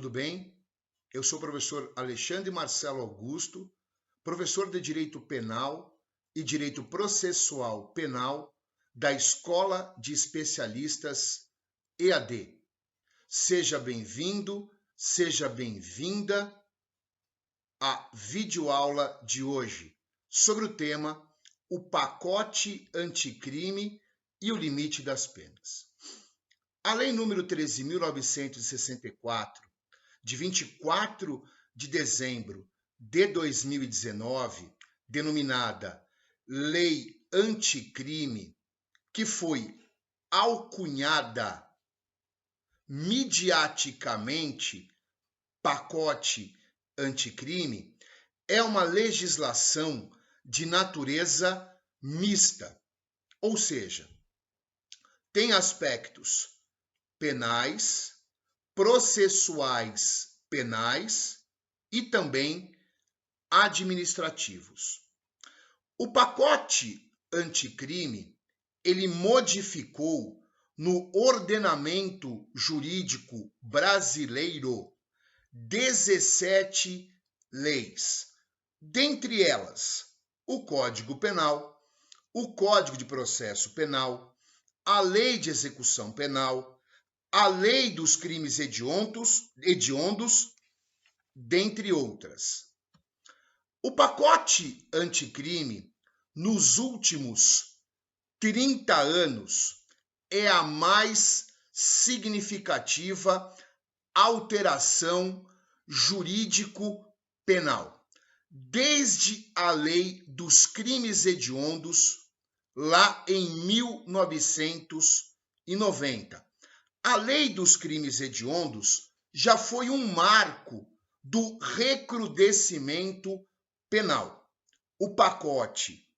tudo bem? Eu sou o professor Alexandre Marcelo Augusto, professor de Direito Penal e Direito Processual Penal da Escola de Especialistas EAD. Seja bem-vindo, seja bem-vinda à videoaula de hoje sobre o tema o pacote anticrime e o limite das penas. A Lei nº 13.964, de 24 de dezembro de 2019, denominada Lei Anticrime, que foi alcunhada midiaticamente pacote anticrime, é uma legislação de natureza mista, ou seja, tem aspectos penais, processuais penais e também administrativos. O pacote anticrime, ele modificou no ordenamento jurídico brasileiro 17 leis, dentre elas o Código Penal, o Código de Processo Penal, a Lei de Execução Penal, a Lei dos Crimes Hediondos, dentre outras. O pacote anticrime, nos últimos 30 anos, é a mais significativa alteração jurídico-penal, desde a Lei dos Crimes Hediondos, lá em 1990. A Lei dos Crimes Hediondos já foi um marco do recrudescimento penal. O pacote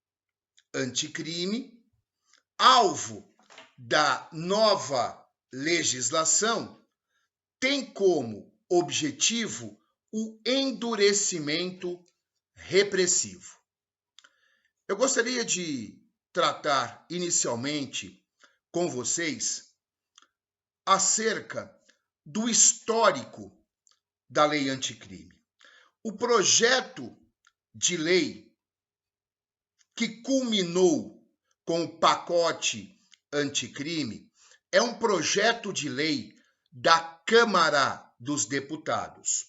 anticrime, alvo da nova legislação, tem como objetivo o endurecimento repressivo. Eu gostaria de tratar inicialmente com vocês acerca do histórico da lei anticrime. O projeto de lei que culminou com o pacote anticrime é um projeto de lei da Câmara dos Deputados,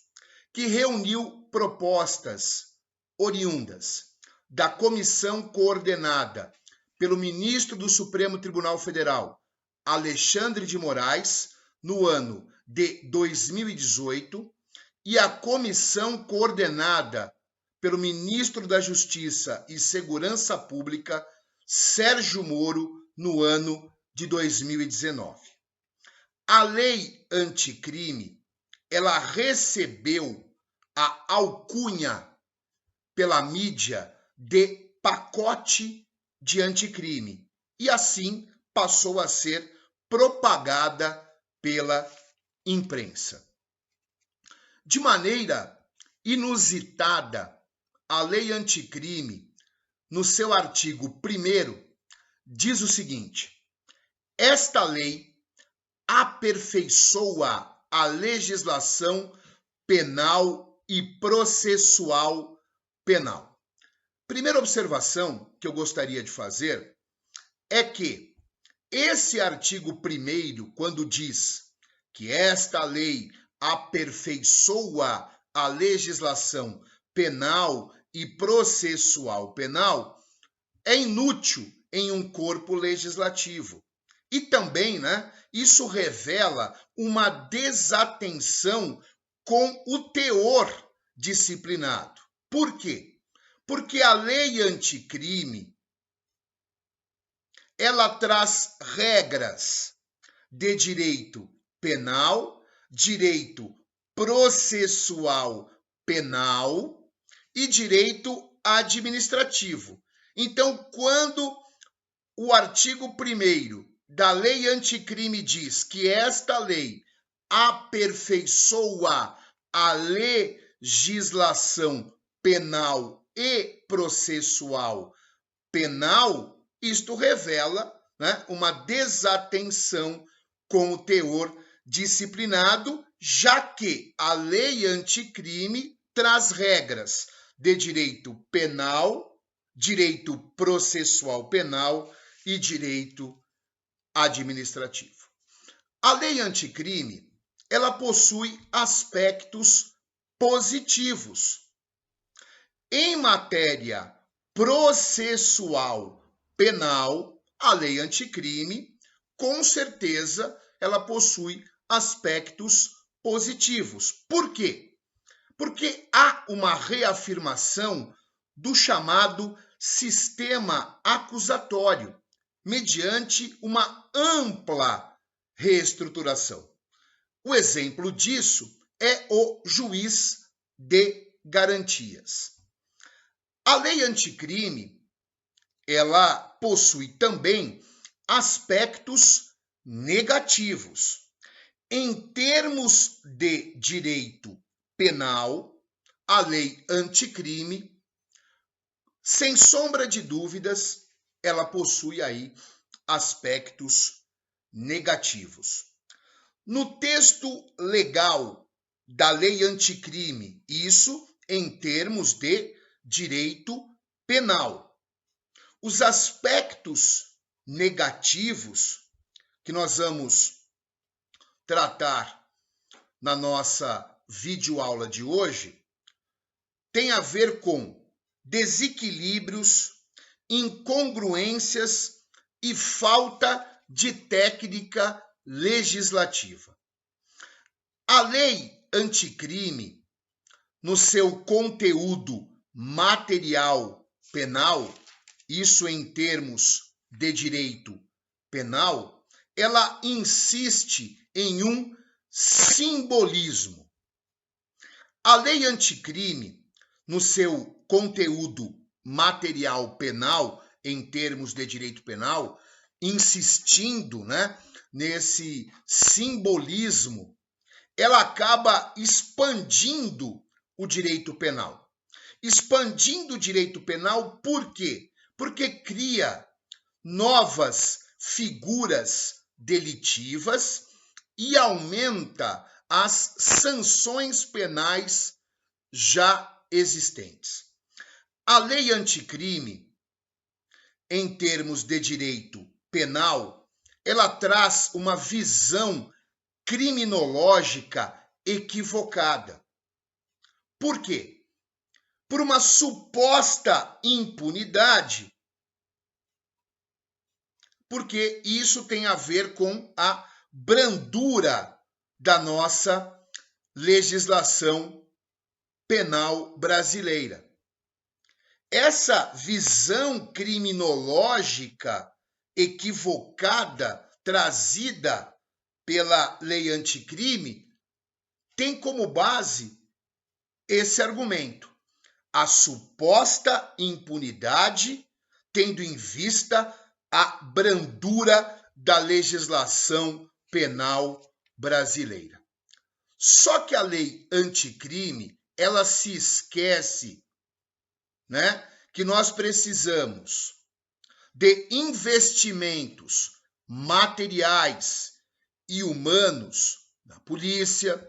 que reuniu propostas oriundas da comissão coordenada pelo ministro do Supremo Tribunal Federal, Alexandre de Moraes, no ano de 2018, e a comissão coordenada pelo ministro da Justiça e Segurança Pública, Sérgio Moro, no ano de 2019. A lei anticrime, ela recebeu a alcunha pela mídia de pacote de anticrime e assim passou a ser propagada pela imprensa. De maneira inusitada, a lei anticrime, no seu artigo 1º, diz o seguinte: esta lei aperfeiçoa a legislação penal e processual penal. Primeira observação que eu gostaria de fazer é que esse artigo 1º, quando diz que esta lei aperfeiçoa a legislação penal e processual penal, é inútil em um corpo legislativo. E também, isso revela uma desatenção com o teor disciplinado. Por quê? Porque a lei anticrime, ela traz regras de direito penal, direito processual penal e direito administrativo. Então, quando o artigo 1º da lei anticrime diz que esta lei aperfeiçoa a legislação penal e processual penal, isto revela uma desatenção com o teor disciplinado já que a lei anticrime traz regras de direito penal, direito processual penal e direito administrativo. A lei anticrime, ela possui aspectos positivos. Em matéria processual penal, a lei anticrime, com certeza, ela possui aspectos positivos. Por quê? Porque há uma reafirmação do chamado sistema acusatório, mediante uma ampla reestruturação. O exemplo disso é o juiz de garantias. A lei anticrime, ela possui também aspectos negativos. Em termos de direito penal, a lei anticrime, sem sombra de dúvidas, ela possui aí aspectos negativos. No texto legal da lei anticrime, isso em termos de direito penal. Os aspectos negativos que nós vamos tratar na nossa videoaula de hoje tem a ver com desequilíbrios, incongruências e falta de técnica legislativa. A lei anticrime, no seu conteúdo material penal, isso em termos de direito penal, ela insiste em um simbolismo. A lei anticrime, no seu conteúdo material penal, em termos de direito penal, insistindo, nesse simbolismo, ela acaba expandindo o direito penal. Expandindo o direito penal por quê? Porque cria novas figuras delitivas e aumenta as sanções penais já existentes. A lei anticrime, em termos de direito penal, ela traz uma visão criminológica equivocada. Por quê? Por uma suposta impunidade, porque isso tem a ver com a brandura da nossa legislação penal brasileira. Essa visão criminológica equivocada trazida pela lei anticrime tem como base esse argumento: a suposta impunidade, tendo em vista a brandura da legislação penal brasileira. Só que a lei anticrime, ela se esquece, que nós precisamos de investimentos materiais e humanos na polícia,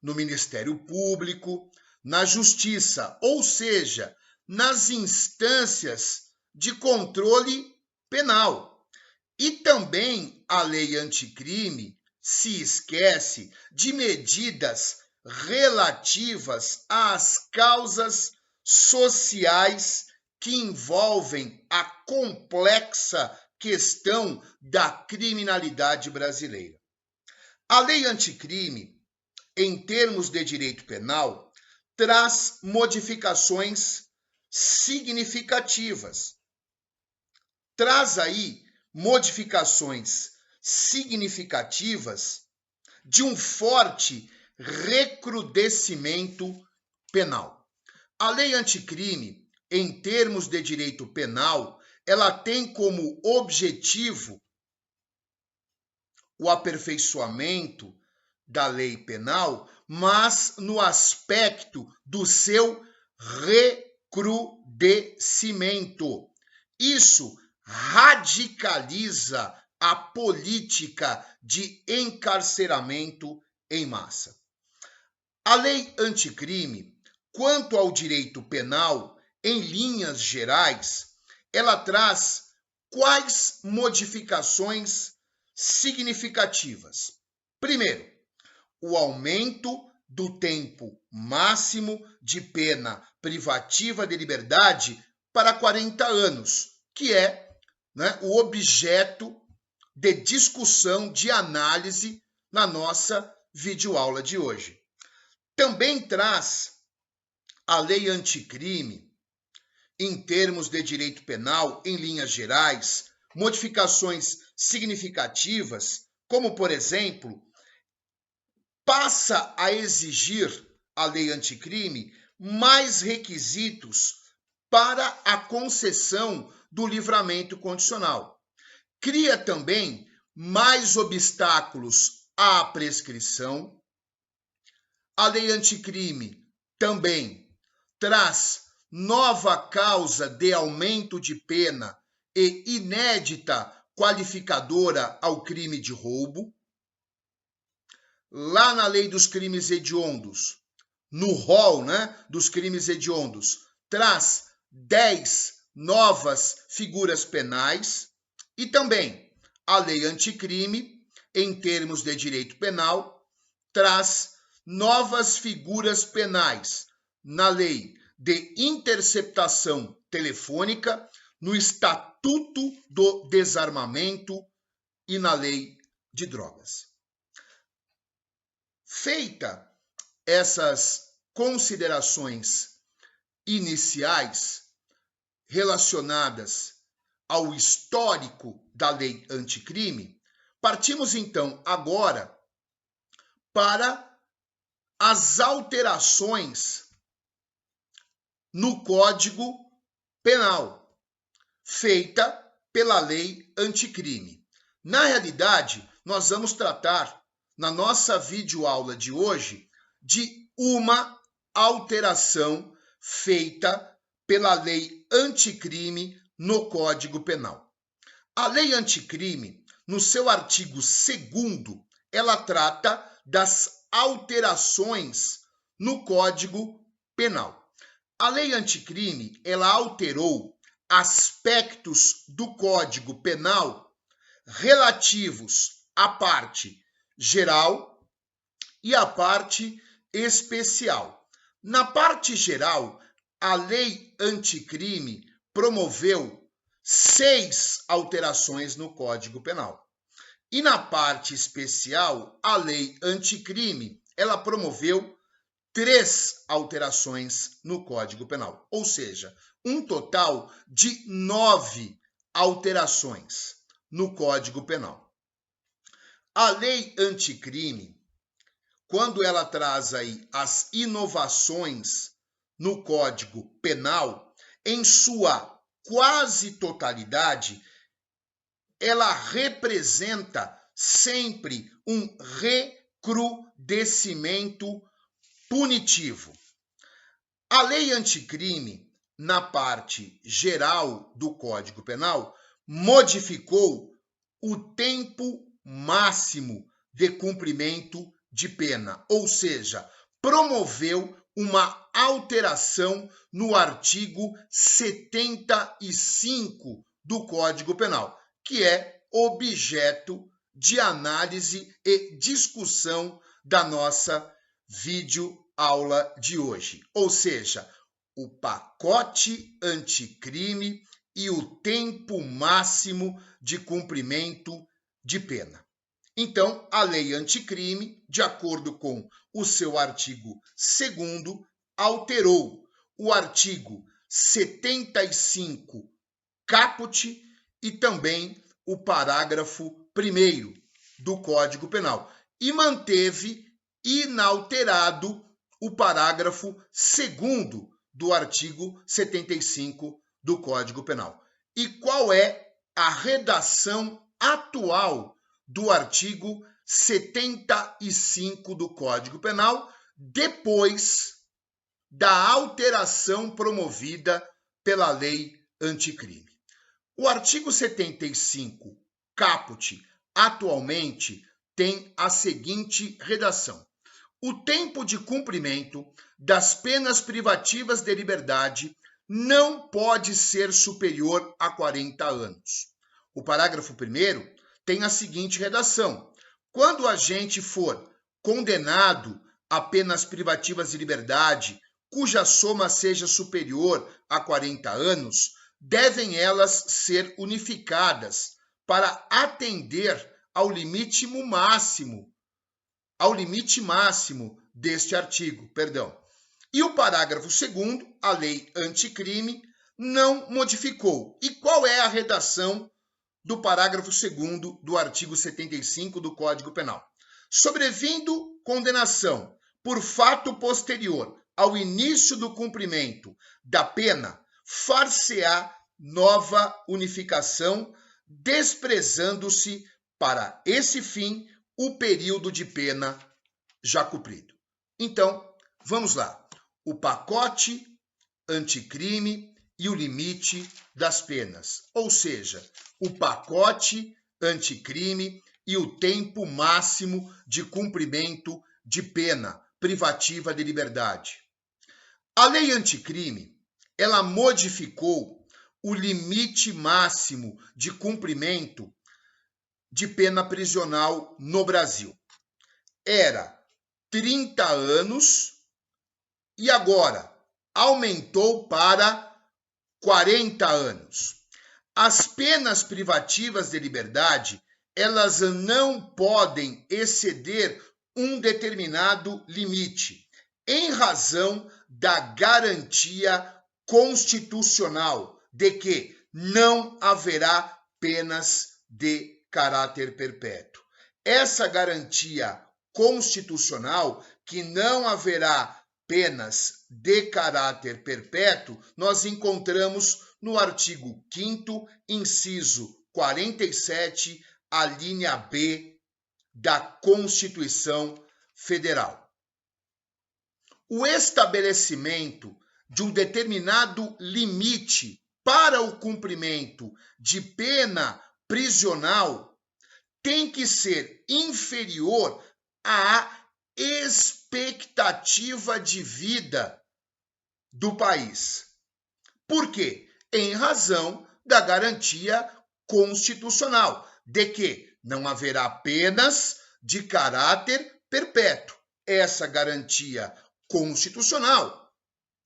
no Ministério Público, na Justiça, ou seja, nas instâncias de controle penal. E também a lei anticrime se esquece de medidas relativas às causas sociais que envolvem a complexa questão da criminalidade brasileira. A lei anticrime, em termos de direito penal, traz modificações significativas. Traz aí modificações significativas de um forte recrudescimento penal. A lei anticrime, em termos de direito penal, ela tem como objetivo o aperfeiçoamento da lei penal, mas no aspecto do seu recrudescimento. Isso radicaliza a política de encarceramento em massa. A lei anticrime, quanto ao direito penal, em linhas gerais, ela traz quais modificações significativas? Primeiro, o aumento do tempo máximo de pena privativa de liberdade para 40 anos, que é, o objeto de discussão, de análise na nossa videoaula de hoje. Também traz a lei anticrime, em termos de direito penal, em linhas gerais, modificações significativas, como, por exemplo, passa a exigir a lei anticrime mais requisitos para a concessão do livramento condicional. Cria também mais obstáculos à prescrição. A lei anticrime também traz nova causa de aumento de pena e inédita qualificadora ao crime de roubo. Lá na lei dos crimes hediondos, no rol, dos crimes hediondos, traz 10 novas figuras penais e também a lei anticrime, em termos de direito penal, traz novas figuras penais na lei de interceptação telefônica, no Estatuto do Desarmamento e na lei de drogas. Feita essas considerações iniciais relacionadas ao histórico da lei anticrime, partimos então agora para as alterações no Código Penal, feita pela lei anticrime. Na realidade, nós vamos tratar, na nossa videoaula de hoje, de uma alteração feita pela lei anticrime no Código Penal. A lei anticrime, no seu artigo 2º, ela trata das alterações no Código Penal. A lei anticrime, ela alterou aspectos do Código Penal relativos à parte geral e à parte especial. Na parte geral, a lei anticrime promoveu 6 alterações no Código Penal. E na parte especial, a lei anticrime, ela promoveu 3 alterações no Código Penal, ou seja, um total de 9 alterações no Código Penal. A lei anticrime, quando ela traz aí as inovações no Código Penal, em sua quase totalidade, ela representa sempre um recrudescimento punitivo. A lei anticrime, na parte geral do Código Penal, modificou o tempo máximo de cumprimento de pena, ou seja, promoveu uma alteração no artigo 75 do Código Penal, que é objeto de análise e discussão da nossa videoaula de hoje. Ou seja, o pacote anticrime e o tempo máximo de cumprimento de pena. Então, a lei anticrime, de acordo com o seu artigo 2º, alterou o artigo 75 caput e também o parágrafo 1º do Código Penal e manteve inalterado o parágrafo 2º do artigo 75 do Código Penal. E qual é a redação atual do artigo 75 do Código Penal, depois da alteração promovida pela lei anticrime? O artigo 75 caput atualmente tem a seguinte redação: o tempo de cumprimento das penas privativas de liberdade não pode ser superior a 40 anos. O parágrafo 1º tem a seguinte redação: quando o agente for condenado a penas privativas de liberdade cuja soma seja superior a 40 anos, devem elas ser unificadas para atender ao limite máximo deste artigo, E o parágrafo 2º, a lei anticrime, não modificou. E qual é a redação do parágrafo 2º do artigo 75 do Código Penal? Sobrevindo condenação por fato posterior ao início do cumprimento da pena, far-se-á nova unificação, desprezando-se para esse fim o período de pena já cumprido. Então, vamos lá. O pacote anticrime e o limite das penas, ou seja, o pacote anticrime e o tempo máximo de cumprimento de pena privativa de liberdade. A lei anticrime, ela modificou o limite máximo de cumprimento de pena prisional no Brasil. Era 30 anos e agora aumentou para 40 anos. As penas privativas de liberdade, elas não podem exceder um determinado limite, em razão da garantia constitucional de que não haverá penas de caráter perpétuo. Essa garantia constitucional, que não haverá penas de caráter perpétuo, nós encontramos no artigo 5º, inciso 47, a linha B da Constituição Federal. O estabelecimento de um determinado limite para o cumprimento de pena prisional tem que ser inferior à expectativa de vida do país. Por quê? Em razão da garantia constitucional de que não haverá penas de caráter perpétuo. Essa garantia constitucional,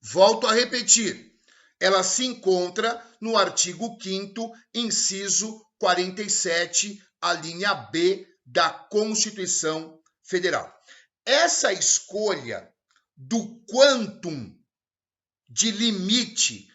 volto a repetir, ela se encontra no artigo 5º, inciso 47, a linha B da Constituição Federal. Essa escolha do quantum de limite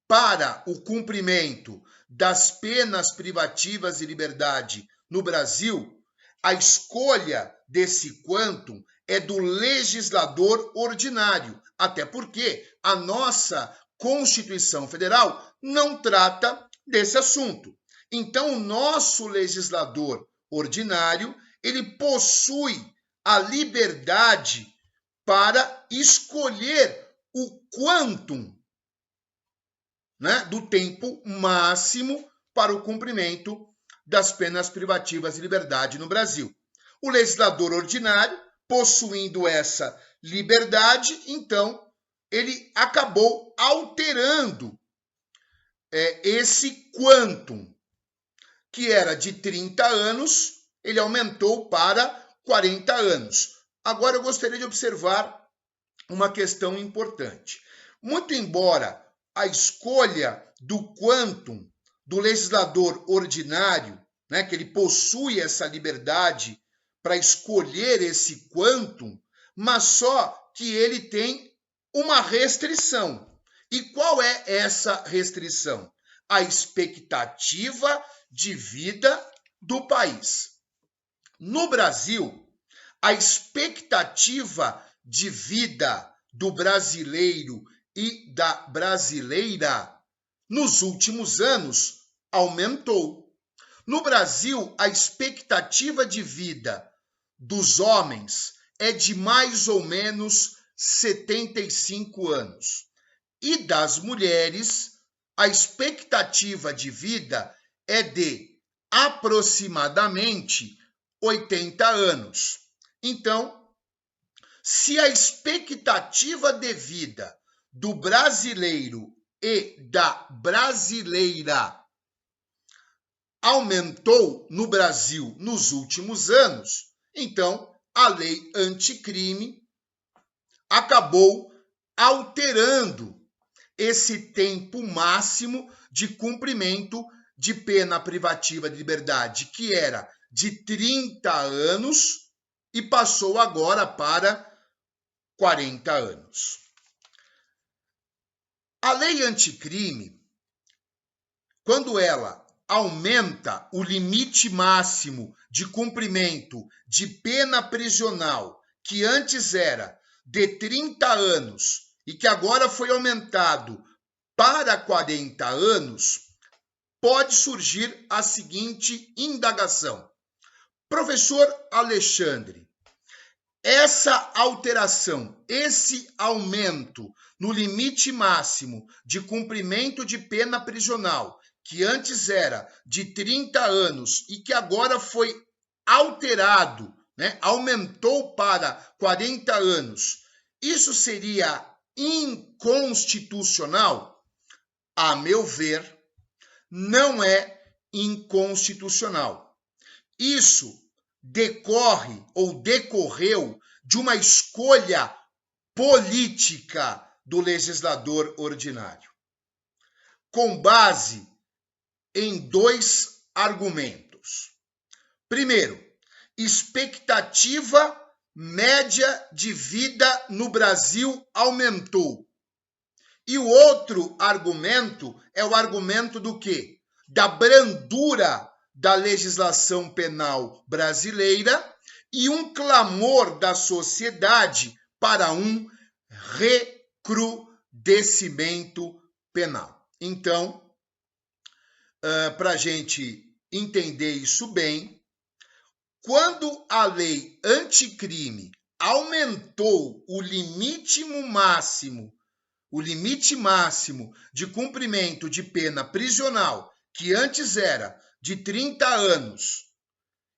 para o cumprimento das penas privativas de liberdade no Brasil, a escolha desse quantum é do legislador ordinário, até porque a nossa Constituição Federal não trata desse assunto. Então, o nosso legislador ordinário, ele possui a liberdade para escolher o quantum, do tempo máximo para o cumprimento das penas privativas de liberdade no Brasil. O legislador ordinário, possuindo essa liberdade, então, ele acabou alterando esse quantum, que era de 30 anos, ele aumentou para 40 anos. Agora eu gostaria de observar uma questão importante. Muito embora a escolha do quantum do legislador ordinário, que ele possui essa liberdade para escolher esse quantum, mas só que ele tem uma restrição. E qual é essa restrição? A expectativa de vida do país. No Brasil, a expectativa de vida do brasileiro e da brasileira nos últimos anos aumentou. No Brasil, a expectativa de vida dos homens é de mais ou menos 75 anos. E das mulheres, a expectativa de vida é de aproximadamente 80 anos. Então, se a expectativa de vida do brasileiro e da brasileira aumentou no Brasil nos últimos anos, então a lei anticrime acabou alterando esse tempo máximo de cumprimento de pena privativa de liberdade, que era de 30 anos e passou agora para 40 anos. A lei anticrime, quando ela aumenta o limite máximo de cumprimento de pena prisional, que antes era de 30 anos e que agora foi aumentado para 40 anos, pode surgir a seguinte indagação. Professor Alexandre, essa alteração, esse aumento no limite máximo de cumprimento de pena prisional, que antes era de 30 anos e que agora foi alterado, aumentou para 40 anos, isso seria inconstitucional? A meu ver, não é inconstitucional. Isso decorre ou decorreu de uma escolha política do legislador ordinário, com base em dois argumentos. Primeiro, expectativa média de vida no Brasil aumentou. E o outro argumento é o argumento do quê? Da brandura da legislação penal brasileira e um clamor da sociedade para um recrudescimento penal. Então, para a gente entender isso bem, quando a lei anticrime aumentou o limite máximo de cumprimento de pena prisional, que antes era de 30 anos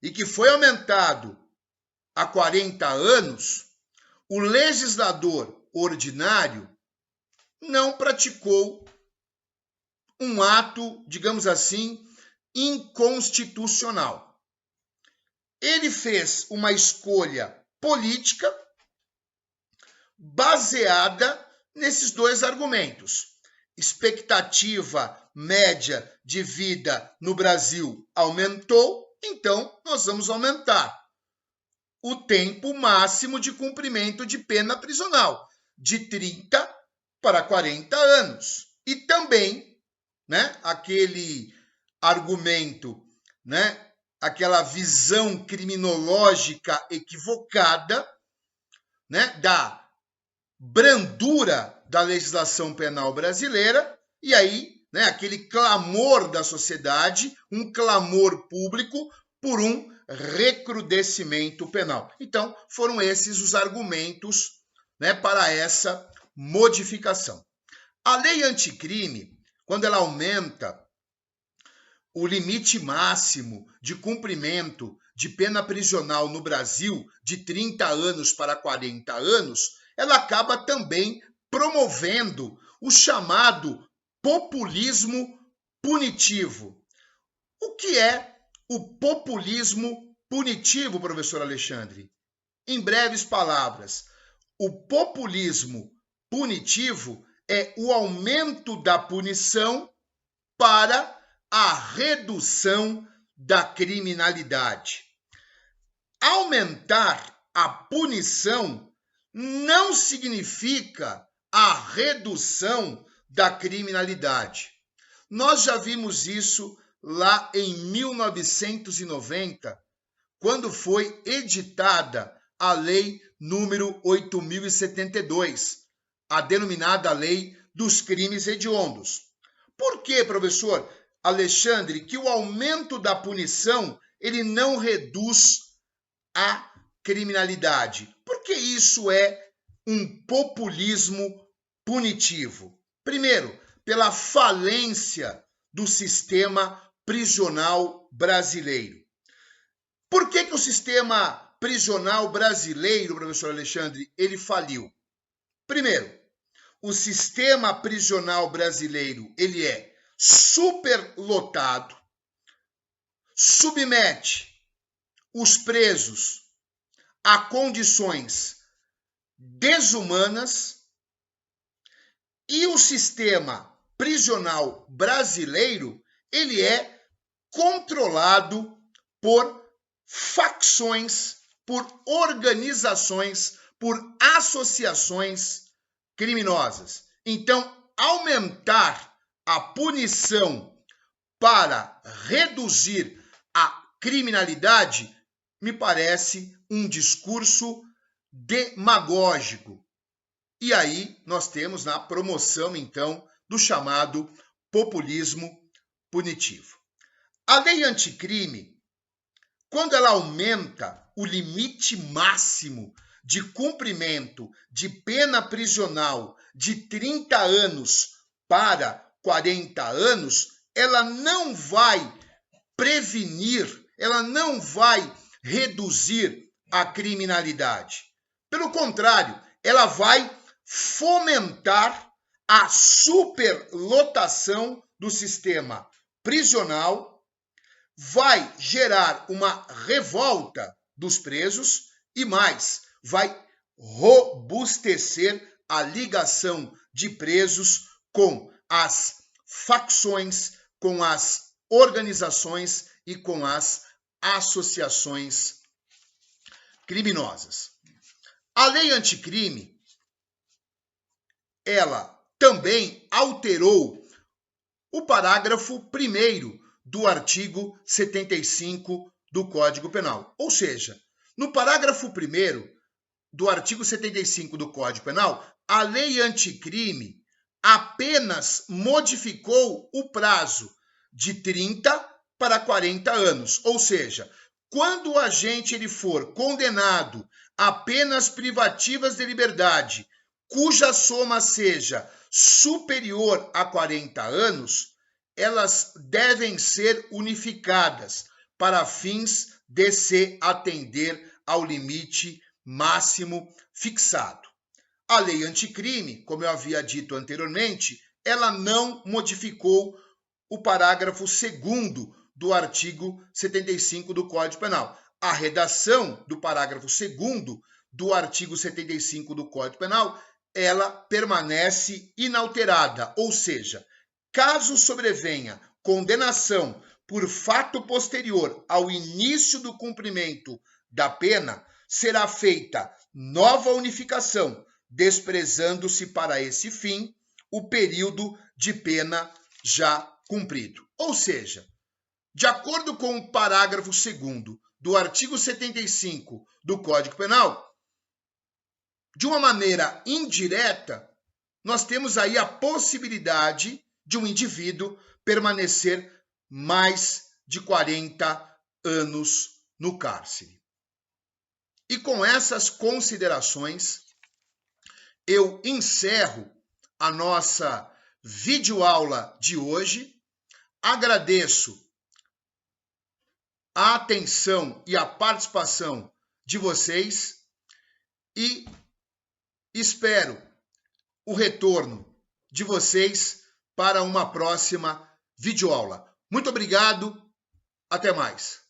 e que foi aumentado a 40 anos, o legislador ordinário não praticou um ato, digamos assim, inconstitucional. Ele fez uma escolha política baseada nesses dois argumentos. Expectativa média de vida no Brasil aumentou, então nós vamos aumentar o tempo máximo de cumprimento de pena prisional, de 30 para 40 anos. E também, aquele argumento, aquela visão criminológica equivocada, da brandura da legislação penal brasileira, e aí, aquele clamor da sociedade, um clamor público por um recrudescimento penal. Então, foram esses os argumentos, para essa modificação. A lei anticrime, quando ela aumenta o limite máximo de cumprimento de pena prisional no Brasil de 30 anos para 40 anos, ela acaba também promovendo o chamado populismo punitivo. O que é o populismo punitivo, professor Alexandre? Em breves palavras, o populismo punitivo é o aumento da punição para a redução da criminalidade. Aumentar a punição não significa a redução da criminalidade. Nós já vimos isso lá em 1990, quando foi editada a Lei número 8.072, a denominada Lei dos Crimes Hediondos. Por que, professor Alexandre, que o aumento da punição ele não reduz a criminalidade? Porque isso é um populismo punitivo. Primeiro, pela falência do sistema prisional brasileiro. Por que o sistema prisional brasileiro, professor Alexandre, ele faliu. Primeiro, o sistema prisional brasileiro, ele é superlotado, submete os presos a condições desumanas e o sistema prisional brasileiro, ele é controlado por facções, por organizações, por associações criminosas. Então, aumentar a punição para reduzir a criminalidade me parece um discurso demagógico. E aí nós temos na promoção, então, do chamado populismo punitivo. A lei anticrime, quando ela aumenta o limite máximo de cumprimento de pena prisional de 30 anos para 40 anos, ela não vai prevenir, ela não vai reduzir a criminalidade. Pelo contrário, ela vai fomentar a superlotação do sistema prisional, vai gerar uma revolta dos presos e mais, vai robustecer a ligação de presos com as facções, com as organizações e com as associações criminosas. A lei anticrime, ela também alterou o parágrafo 1º do artigo 75 do Código Penal. Ou seja, no parágrafo 1º do artigo 75 do Código Penal, a lei anticrime apenas modificou o prazo de 30 para 40 anos. Ou seja, quando o agente ele for condenado a penas privativas de liberdade, cuja soma seja superior a 40 anos, elas devem ser unificadas para fins de se atender ao limite máximo fixado. A lei anticrime, como eu havia dito anteriormente, ela não modificou o parágrafo 2º do artigo 75 do Código Penal. A redação do parágrafo 2º do artigo 75 do Código Penal, ela permanece inalterada, ou seja, caso sobrevenha condenação por fato posterior ao início do cumprimento da pena, será feita nova unificação, desprezando-se para esse fim o período de pena já cumprido. Ou seja, de acordo com o parágrafo 2º do artigo 75 do Código Penal, de uma maneira indireta, nós temos aí a possibilidade de um indivíduo permanecer mais de 40 anos no cárcere. E com essas considerações, eu encerro a nossa videoaula de hoje. Agradeço a atenção e a participação de vocês e espero o retorno de vocês para uma próxima videoaula. Muito obrigado, até mais.